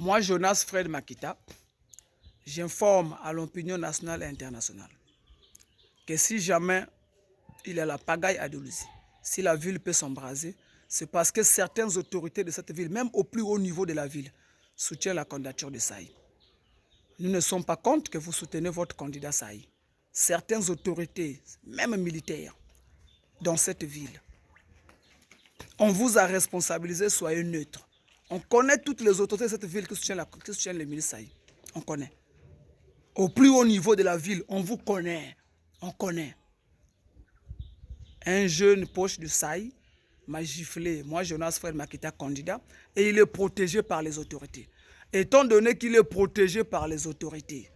Moi, Jonas Fred Makita, j'informe à l'opinion nationale et internationale que si jamais il y a la pagaille à Djolozi, si la ville peut s'embraser, c'est parce que certaines autorités de cette ville, même au plus haut niveau de la ville, soutiennent la candidature de Saï. Nous ne sommes pas contre que vous soutenez votre candidat Saï. Certaines autorités, même militaires, dans cette ville, on vous a responsabilisé, soyez neutre. On connaît toutes les autorités de cette ville qui soutiennent le ministre Saï. On connaît. Au plus haut niveau de la ville, on vous connaît. On connaît. Un jeune poche de Saï m'a giflé. Moi, Jonas Fred Makita, candidat, et il est protégé par les autorités. Étant donné qu'il est protégé par les autorités,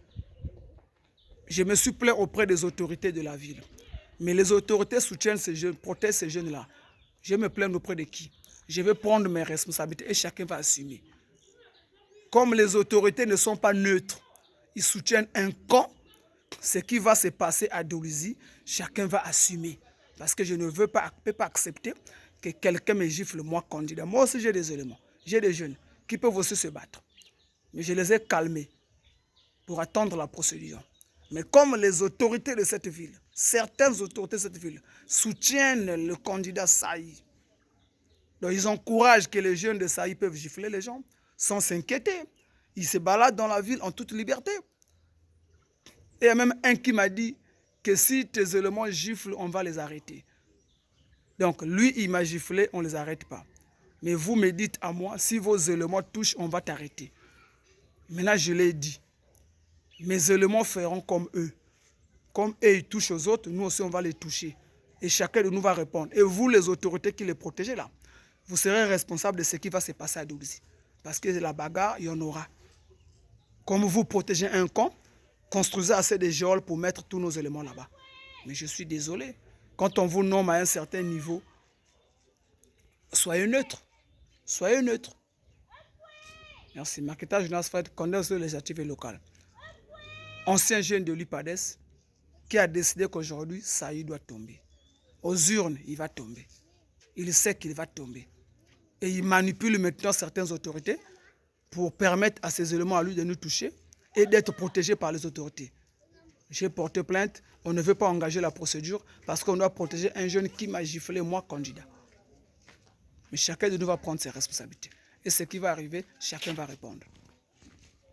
je me suis plaint auprès des autorités de la ville. Mais les autorités soutiennent ces jeunes, protègent ces jeunes-là. Je me plains auprès de qui? Je vais prendre mes responsabilités et chacun va assumer. Comme les autorités ne sont pas neutres, ils soutiennent un camp, ce qui va se passer à Djolozi, chacun va assumer. Parce que je ne peux pas accepter que quelqu'un me gifle, moi, candidat. Moi aussi, j'ai des éléments. J'ai des jeunes qui peuvent aussi se battre. Mais je les ai calmés pour attendre la procédure. Mais comme les autorités de cette ville, certaines autorités de cette ville, soutiennent le candidat Saï, donc ils encouragent que les jeunes de Saï peuvent gifler les gens sans s'inquiéter. Ils se baladent dans la ville en toute liberté. Et il y a même un qui m'a dit que si tes éléments giflent, on va les arrêter. Donc lui, il m'a giflé, on ne les arrête pas. Mais vous me dites à moi, si vos éléments touchent, on va t'arrêter. Maintenant, je l'ai dit. Mes éléments feront comme eux. Comme eux, ils touchent aux autres, nous aussi, on va les toucher. Et chacun de nous va répondre. Et vous, les autorités qui les protégez là, vous serez responsables de ce qui va se passer à Djolozi. Parce que la bagarre, il y en aura. Comme vous protégez un camp, construisez assez de geôles pour mettre tous nos éléments là-bas. Mais je suis désolé. Quand on vous nomme à un certain niveau, soyez neutre. Soyez neutre. Merci. Makita Jonas Fred, candidat législative et locale. Ancien jeune de l'UPADES qui a décidé qu'aujourd'hui, Saï doit tomber. Aux urnes, il va tomber. Il sait qu'il va tomber. Et il manipule maintenant certaines autorités pour permettre à ces éléments à lui de nous toucher et d'être protégé par les autorités. J'ai porté plainte, on ne veut pas engager la procédure parce qu'on doit protéger un jeune qui m'a giflé, moi, candidat. Mais chacun de nous va prendre ses responsabilités. Et ce qui va arriver, chacun va répondre.